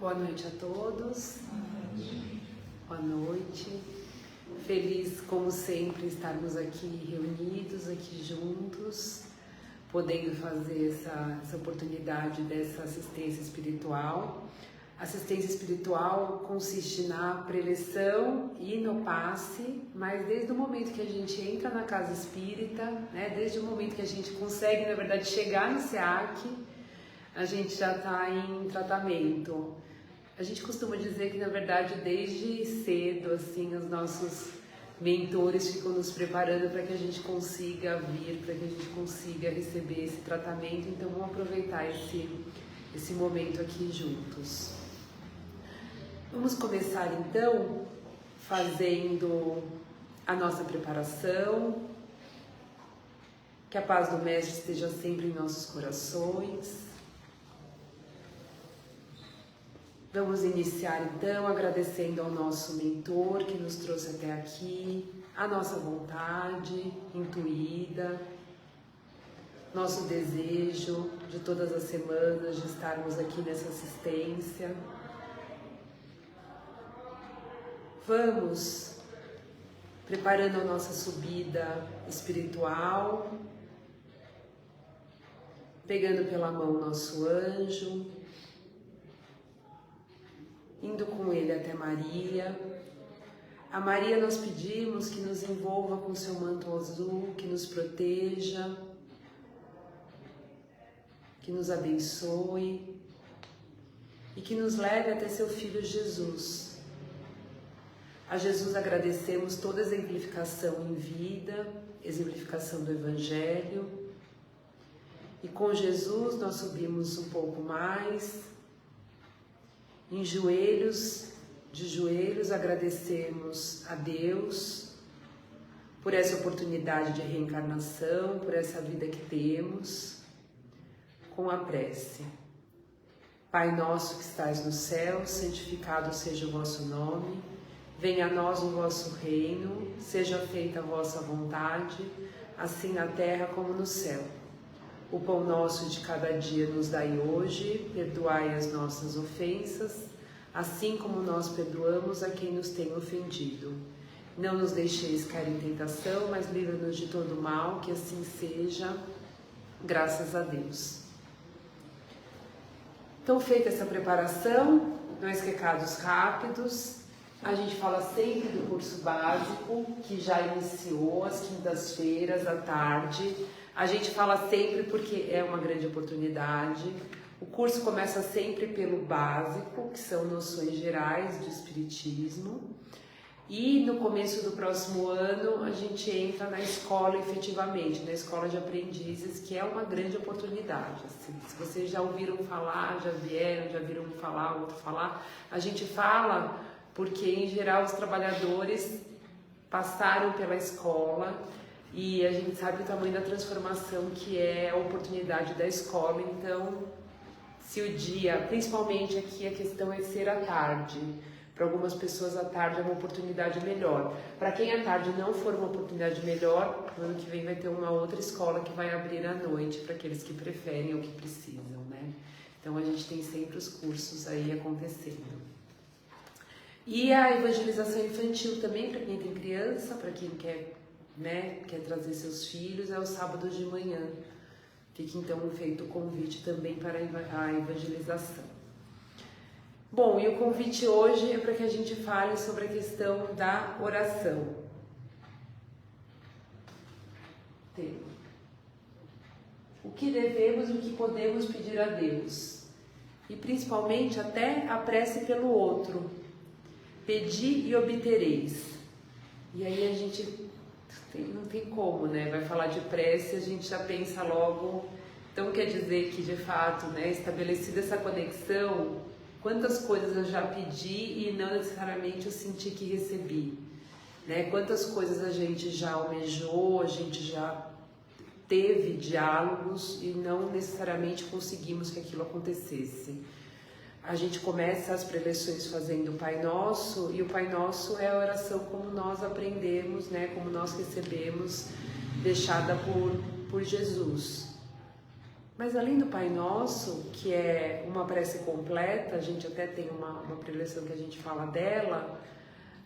Boa noite a todos. Boa noite. Feliz, como sempre, estarmos aqui reunidos, aqui juntos, podendo fazer essa oportunidade dessa assistência espiritual. Assistência espiritual consiste na preleção e no passe, mas desde o momento que a gente entra na casa espírita, né, desde o momento que a gente consegue, na verdade, chegar no SEAC, a gente já está em tratamento. A gente costuma dizer que, na verdade, desde cedo, assim, os nossos mentores ficam nos preparando para que a gente consiga vir, para que a gente consiga receber esse tratamento. Então, vamos aproveitar esse momento aqui juntos. Vamos começar, então, fazendo a nossa preparação. Que a paz do Mestre esteja sempre em nossos corações. Vamos iniciar então agradecendo ao nosso mentor que nos trouxe até aqui, a nossa vontade intuída, nosso desejo de todas as semanas de estarmos aqui nessa assistência. Vamos preparando a nossa subida espiritual, pegando pela mão o nosso anjo, indo com ele até Maria. A Maria nós pedimos que nos envolva com seu manto azul, que nos proteja, que nos abençoe e que nos leve até seu Filho Jesus. A Jesus agradecemos toda a exemplificação em vida, exemplificação do Evangelho. E com Jesus nós subimos um pouco mais. De joelhos, agradecemos a Deus por essa oportunidade de reencarnação, por essa vida que temos, com a prece. Pai nosso que estais no céu, santificado seja o vosso nome, venha a nós o vosso reino, seja feita a vossa vontade, assim na terra como no céu. O pão nosso de cada dia nos dai hoje, perdoai as nossas ofensas, assim como nós perdoamos a quem nos tem ofendido. Não nos deixeis cair em tentação, mas livra-nos de todo mal, que assim seja, graças a Deus. Então, feita essa preparação, dois recados rápidos. A gente fala sempre do curso básico, que já iniciou às quintas-feiras à tarde. A gente fala sempre porque é uma grande oportunidade. O curso começa sempre pelo básico, que são noções gerais de espiritismo. E no começo do próximo ano a gente entra na escola efetivamente, na escola de aprendizes, que é uma grande oportunidade. Assim, se vocês já ouviram falar, já viram falar, outro falar, a gente fala porque em geral os trabalhadores passaram pela escola e a gente sabe o tamanho da transformação que é a oportunidade da escola. Então, se o dia, principalmente aqui a questão é ser à tarde, para algumas pessoas a tarde é uma oportunidade melhor. Para quem a tarde não for uma oportunidade melhor, no ano que vem vai ter uma outra escola que vai abrir à noite para aqueles que preferem ou que precisam, né? Então a gente tem sempre os cursos aí acontecendo. E a evangelização infantil também, para quem tem criança, para quem quer, né, quer trazer seus filhos, é os sábados de manhã. Fica então feito o convite também para a evangelização. Bom, e o convite hoje é para que a gente fale sobre a questão da oração. O que devemos e o que podemos pedir a Deus. E principalmente até a prece pelo outro. Pedi e obtereis. E aí a gente não tem como, né? Vai falar de prece, a gente já pensa logo. Então quer dizer que de fato, né, estabelecida essa conexão, quantas coisas eu já pedi e não necessariamente eu senti que recebi, né? Quantas coisas a gente já almejou, a gente já teve diálogos e não necessariamente conseguimos que aquilo acontecesse. A gente começa as preleções fazendo o Pai Nosso, e o Pai Nosso é a oração como nós aprendemos, né, como nós recebemos, deixada por Jesus. Mas além do Pai Nosso, que é uma prece completa, a gente até tem uma preleção que a gente fala dela,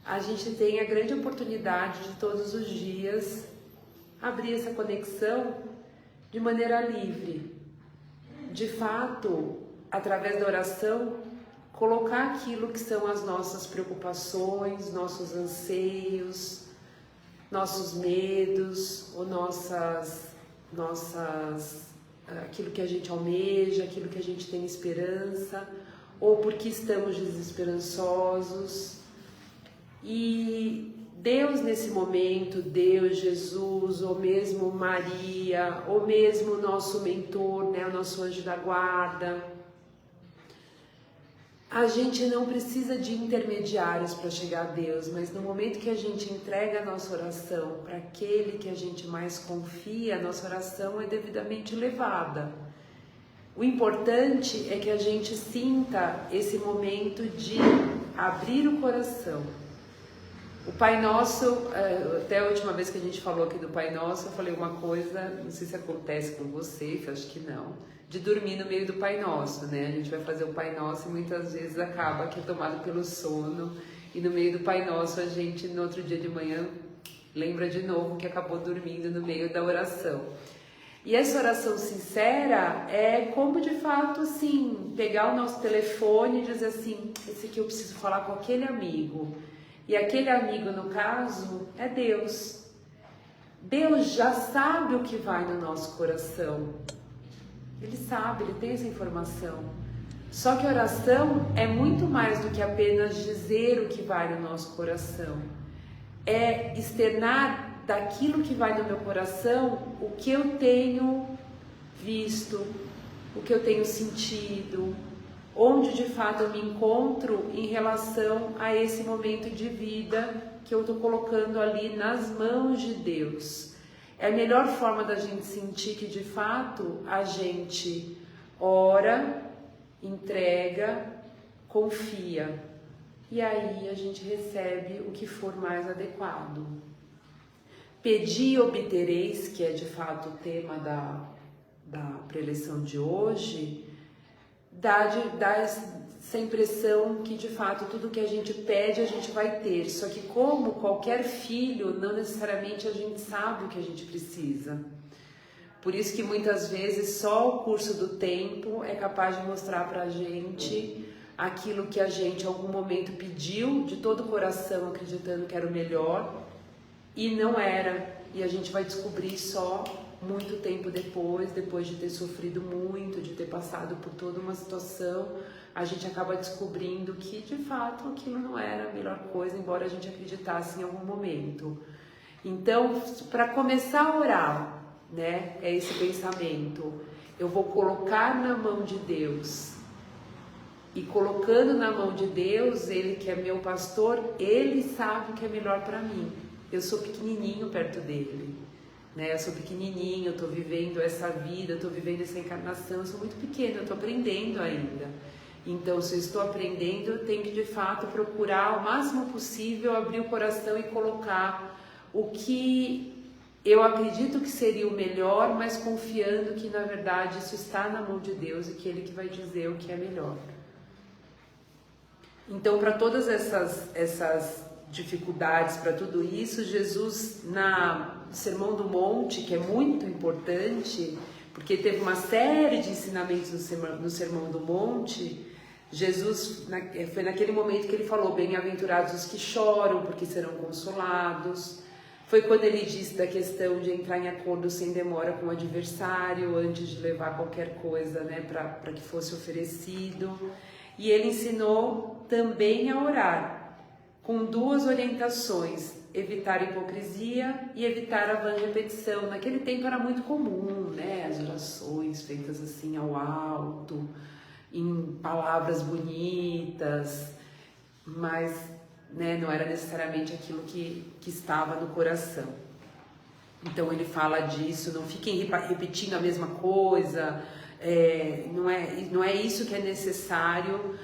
a gente tem a grande oportunidade de todos os dias abrir essa conexão de maneira livre. De fato, através da oração, colocar aquilo que são as nossas preocupações, nossos anseios, nossos medos, ou aquilo que a gente almeja, aquilo que a gente tem esperança, ou porque estamos desesperançosos. E Deus nesse momento, Deus, Jesus, ou mesmo Maria, ou mesmo o nosso mentor, né, o nosso anjo da guarda, a gente não precisa de intermediários para chegar a Deus, mas no momento que a gente entrega a nossa oração para aquele que a gente mais confia, a nossa oração é devidamente levada. O importante é que a gente sinta esse momento de abrir o coração. O Pai Nosso, até a última vez que a gente falou aqui do Pai Nosso, eu falei uma coisa, não sei se acontece com vocês, acho que não, de dormir no meio do Pai Nosso, né? A gente vai fazer o Pai Nosso e muitas vezes acaba que é tomado pelo sono, e no meio do Pai Nosso a gente, no outro dia de manhã, lembra de novo que acabou dormindo no meio da oração. E essa oração sincera é como de fato, assim, pegar o nosso telefone e dizer assim, esse aqui eu preciso falar com aquele amigo. E aquele amigo, no caso, é Deus. Deus já sabe o que vai no nosso coração. Ele sabe, ele tem essa informação. Só que a oração é muito mais do que apenas dizer o que vai no nosso coração. É externar daquilo que vai no meu coração o que eu tenho visto, o que eu tenho sentido, onde de fato eu me encontro em relação a esse momento de vida que eu estou colocando ali nas mãos de Deus. É a melhor forma da gente sentir que de fato a gente ora, entrega, confia. E aí a gente recebe o que for mais adequado. Pedi e obtereis, que é de fato o tema da preleção de hoje, dá essa impressão que de fato tudo que a gente pede a gente vai ter, só que como qualquer filho, não necessariamente a gente sabe o que a gente precisa. Por isso que muitas vezes só o curso do tempo é capaz de mostrar pra gente aquilo que a gente em algum momento pediu de todo o coração, acreditando que era o melhor, e não era, e a gente vai descobrir só muito tempo depois de ter sofrido muito, de ter passado por toda uma situação, a gente acaba descobrindo que de fato aquilo não era a melhor coisa, embora a gente acreditasse em algum momento. Então, para começar a orar, né, é esse pensamento, eu vou colocar na mão de Deus, e colocando na mão de Deus, Ele que é meu pastor, Ele sabe o que é melhor para mim. Eu sou pequenininho perto dele, né? Eu sou pequenininho, eu estou vivendo essa vida, eu estou vivendo essa encarnação, eu sou muito pequena, eu estou aprendendo ainda. Então, se eu estou aprendendo, eu tenho que de fato procurar o máximo possível abrir o coração e colocar o que eu acredito que seria o melhor, mas confiando que na verdade isso está na mão de Deus e que Ele que vai dizer o que é melhor. Então, para todas essas dificuldades, para tudo isso, Jesus, no Sermão do Monte, que é muito importante, porque teve uma série de ensinamentos no Sermão do Monte, Jesus, foi naquele momento que ele falou, bem-aventurados os que choram, porque serão consolados. Foi quando ele disse da questão de entrar em acordo sem demora com o adversário, antes de levar qualquer coisa, né, para que fosse oferecido. E ele ensinou também a orar, com duas orientações, evitar a hipocrisia e evitar a vã repetição. Naquele tempo era muito comum, né, as orações feitas assim ao alto, em palavras bonitas, mas né, não era necessariamente aquilo que estava no coração. Então ele fala disso, não fiquem repetindo a mesma coisa, não é isso que é necessário,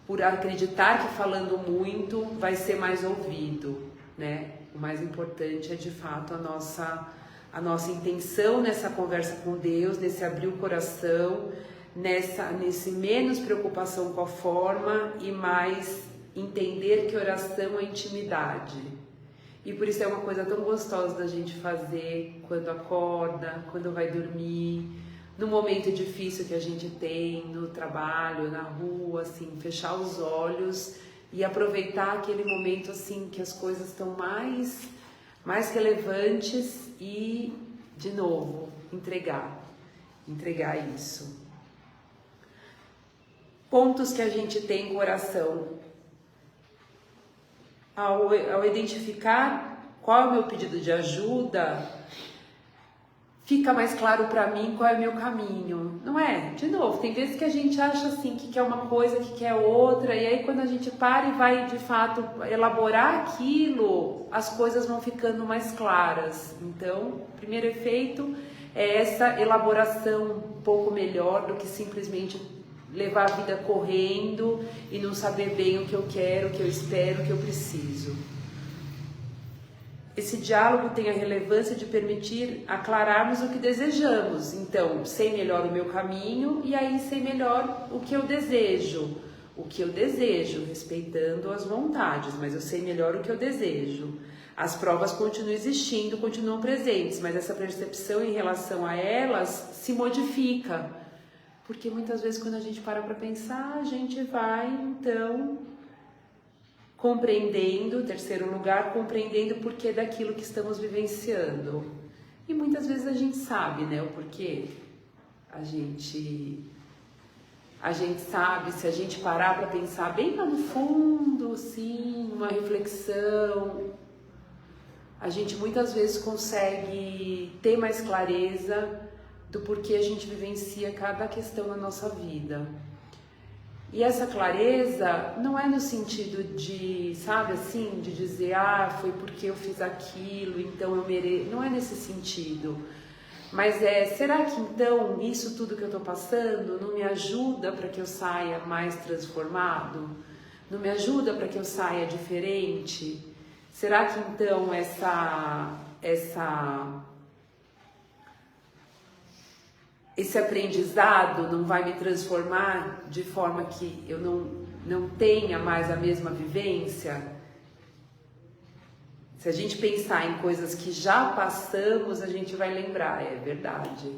por acreditar que falando muito vai ser mais ouvido, né? O mais importante é de fato a a nossa intenção nessa conversa com Deus, nesse abrir o coração, nesse menos preocupação com a forma e mais entender que oração é intimidade. E por isso é uma coisa tão gostosa da gente fazer quando acorda, quando vai dormir, no momento difícil que a gente tem, no trabalho, na rua, assim, fechar os olhos e aproveitar aquele momento assim que as coisas estão mais relevantes e, de novo, entregar isso. Pontos que a gente tem com oração. Ao identificar qual é o meu pedido de ajuda, fica mais claro para mim qual é o meu caminho, não é? De novo, tem vezes que a gente acha assim que quer uma coisa, que quer outra, e aí quando a gente para e vai de fato elaborar aquilo, as coisas vão ficando mais claras. Então, o primeiro efeito é essa elaboração um pouco melhor do que simplesmente levar a vida correndo e não saber bem o que eu quero, o que eu espero, o que eu preciso. Esse diálogo tem a relevância de permitir aclararmos o que desejamos. Então, sei melhor o meu caminho e aí sei melhor o que eu desejo. O que eu desejo, respeitando as vontades, mas eu sei melhor o que eu desejo. As provas continuam existindo, continuam presentes, mas essa percepção em relação a elas se modifica. Porque muitas vezes quando a gente para pensar, a gente vai então compreendendo, terceiro lugar, compreendendo o porquê daquilo que estamos vivenciando. E muitas vezes a gente sabe, né, o porquê. A gente sabe, se a gente parar para pensar bem lá no fundo, assim, uma reflexão, a gente muitas vezes consegue ter mais clareza do porquê a gente vivencia cada questão na nossa vida. E essa clareza não é no sentido de, sabe assim, de dizer, foi porque eu fiz aquilo, então eu mereço. Não é nesse sentido. Mas será que então isso tudo que eu estou passando não me ajuda para que eu saia mais transformado? Não me ajuda para que eu saia diferente? Será que então esse aprendizado não vai me transformar de forma que eu não tenha mais a mesma vivência? Se a gente pensar em coisas que já passamos, a gente vai lembrar, é verdade.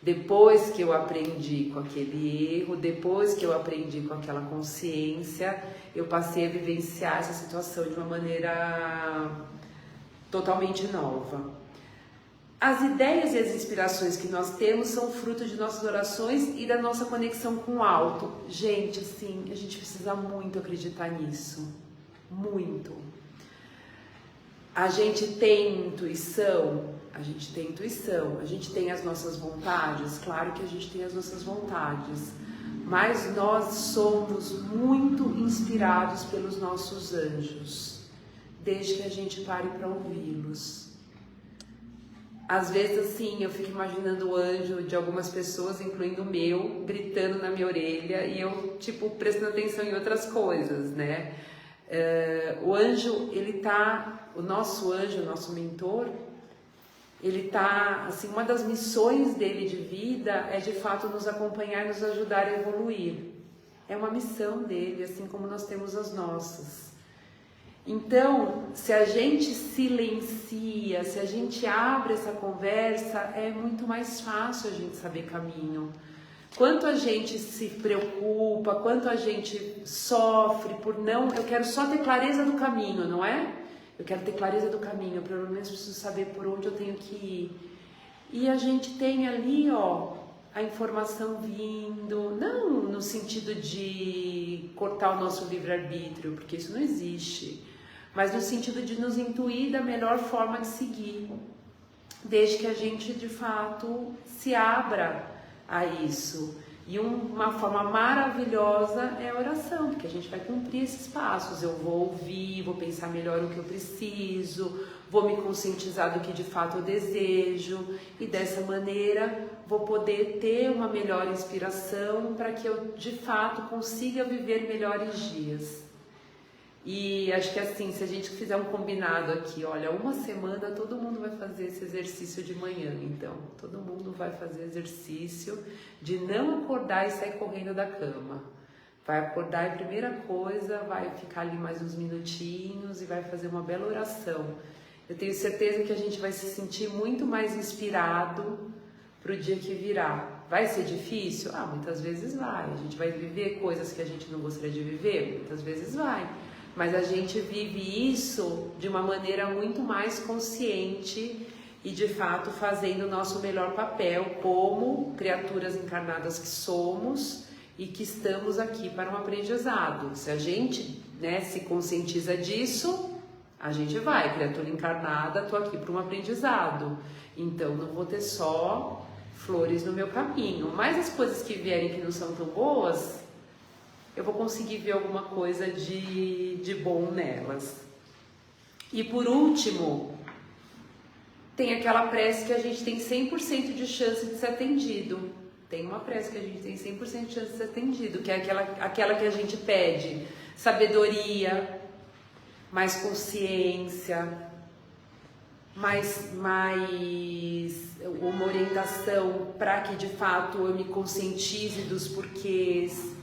Depois que eu aprendi com aquele erro, depois que eu aprendi com aquela consciência, eu passei a vivenciar essa situação de uma maneira totalmente nova. As ideias e as inspirações que nós temos são fruto de nossas orações e da nossa conexão com o alto. Gente, assim, a gente precisa muito acreditar nisso. Muito. A gente tem intuição? A gente tem intuição. A gente tem as nossas vontades? Claro que a gente tem as nossas vontades. Mas nós somos muito inspirados pelos nossos anjos, desde que a gente pare para ouvi-los. Às vezes, assim, eu fico imaginando o anjo de algumas pessoas, incluindo o meu, gritando na minha orelha e eu, tipo, prestando atenção em outras coisas, né? O anjo, o nosso anjo, o nosso mentor, ele tá, assim, uma das missões dele de vida é, de fato, nos acompanhar e nos ajudar a evoluir. É uma missão dele, assim como nós temos as nossas. Então, se a gente silencia, se a gente abre essa conversa, é muito mais fácil a gente saber caminho. Quanto a gente se preocupa, quanto a gente sofre por não... Eu quero só ter clareza do caminho, não é? Eu quero ter clareza do caminho, eu pelo menos preciso saber por onde eu tenho que ir. E a gente tem ali, a informação vindo, não no sentido de cortar o nosso livre-arbítrio, porque isso não existe, mas no sentido de nos intuir da melhor forma de seguir, desde que a gente, de fato, se abra a isso. E uma forma maravilhosa é a oração, porque a gente vai cumprir esses passos. Eu vou ouvir, vou pensar melhor o que eu preciso, vou me conscientizar do que de fato eu desejo, e dessa maneira vou poder ter uma melhor inspiração para que eu de fato consiga viver melhores dias. E acho que assim, se a gente fizer um combinado aqui, olha, uma semana todo mundo vai fazer esse exercício de manhã, então. Todo mundo vai fazer exercício de não acordar e sair correndo da cama. Vai acordar e a primeira coisa, vai ficar ali mais uns minutinhos e vai fazer uma bela oração. Eu tenho certeza que a gente vai se sentir muito mais inspirado para o dia que virá. Vai ser difícil? Ah, muitas vezes vai. A gente vai viver coisas que a gente não gostaria de viver? Muitas vezes vai. Mas a gente vive isso de uma maneira muito mais consciente e de fato fazendo o nosso melhor papel como criaturas encarnadas que somos e que estamos aqui para um aprendizado. Se a gente, né, se conscientiza disso, a gente vai, criatura encarnada, estou aqui para um aprendizado. Então não vou ter só flores no meu caminho, mas as coisas que vierem que não são tão boas, eu vou conseguir ver alguma coisa de bom nelas. E por último, tem aquela prece que a gente tem 100% de chance de ser atendido. Tem uma prece que a gente tem 100% de chance de ser atendido, que é aquela que a gente pede sabedoria, mais consciência, mais uma orientação para que de fato eu me conscientize dos porquês,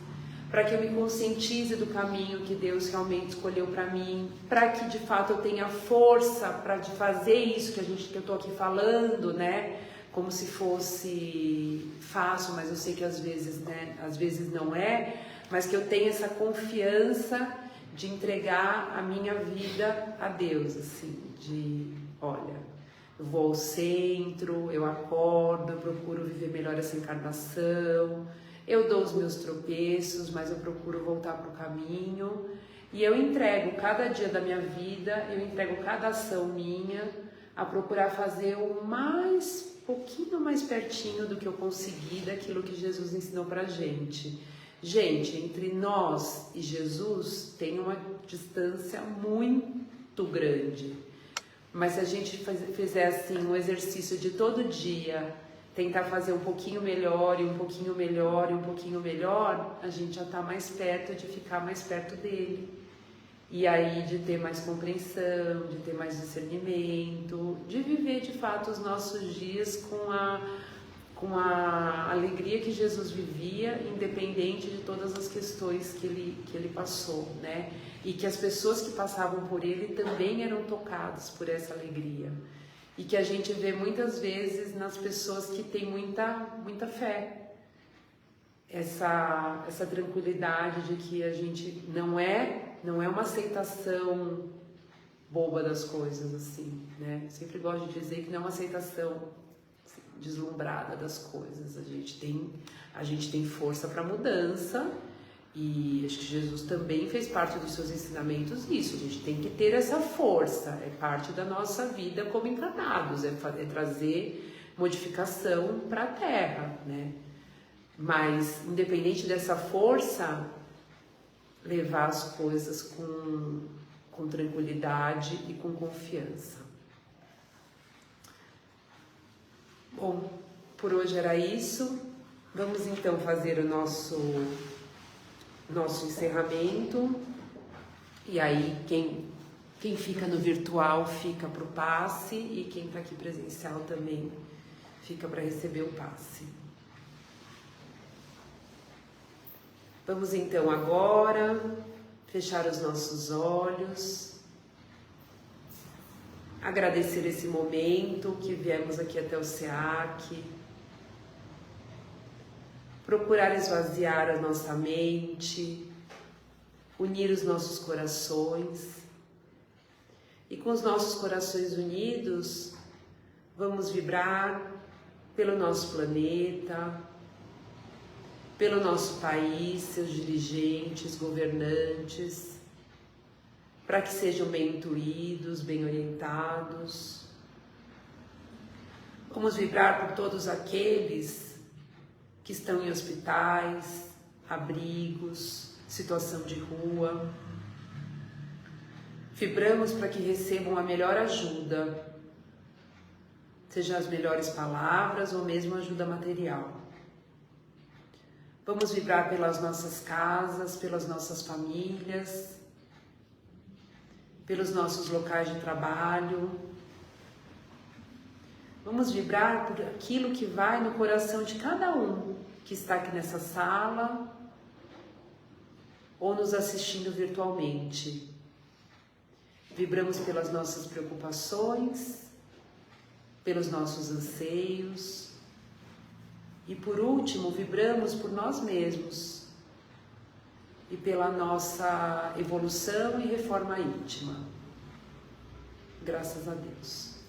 para que eu me conscientize do caminho que Deus realmente escolheu para mim, para que de fato eu tenha força para de fazer isso que eu estou aqui falando, né? Como se fosse fácil, mas eu sei que às vezes, né? Às vezes não é, mas que eu tenha essa confiança de entregar a minha vida a Deus, assim, olha, eu vou ao centro, eu acordo, eu procuro viver melhor essa encarnação, eu dou os meus tropeços, mas eu procuro voltar para o caminho e eu entrego cada dia da minha vida, eu entrego cada ação minha a procurar fazer pouquinho mais pertinho do que eu consegui daquilo que Jesus ensinou pra gente. Gente, entre nós e Jesus tem uma distância muito grande. Mas se a gente fizer assim um exercício de todo dia, tentar fazer um pouquinho melhor e um pouquinho melhor e um pouquinho melhor, a gente já está mais perto de ficar mais perto dele. E aí de ter mais compreensão, de ter mais discernimento, de viver de fato os nossos dias com a alegria que Jesus vivia, independente de todas as questões que ele passou, né? E que as pessoas que passavam por ele também eram tocadas por essa alegria. E que a gente vê muitas vezes nas pessoas que têm muita fé. Essa tranquilidade de que a gente não é uma aceitação boba das coisas, assim, né? Eu sempre gosto de dizer que não é uma aceitação deslumbrada das coisas. A gente tem força para mudança e acho que Jesus também fez parte dos seus ensinamentos isso. A gente tem que ter essa força, é parte da nossa vida como encarnados, é trazer modificação para a Terra, né? Mas, independente dessa força, levar as coisas com tranquilidade e com confiança. Bom, por hoje era isso. Vamos então fazer o nosso encerramento. E aí, quem fica no virtual fica para o passe e quem está aqui presencial também fica para receber o passe. Vamos então agora fechar os nossos olhos, agradecer esse momento que viemos aqui até o SEAC, procurar esvaziar a nossa mente, unir os nossos corações e com os nossos corações unidos vamos vibrar pelo nosso planeta, pelo nosso país, seus dirigentes, governantes, para que sejam bem intuídos, bem orientados. Vamos vibrar por todos aqueles que estão em hospitais, abrigos, situação de rua. Vibramos para que recebam a melhor ajuda, seja as melhores palavras ou mesmo ajuda material. Vamos vibrar pelas nossas casas, pelas nossas famílias, pelos nossos locais de trabalho. Vamos vibrar por aquilo que vai no coração de cada um que está aqui nessa sala ou nos assistindo virtualmente. Vibramos pelas nossas preocupações, pelos nossos anseios e, por último, vibramos por nós mesmos e pela nossa evolução e reforma íntima. Graças a Deus.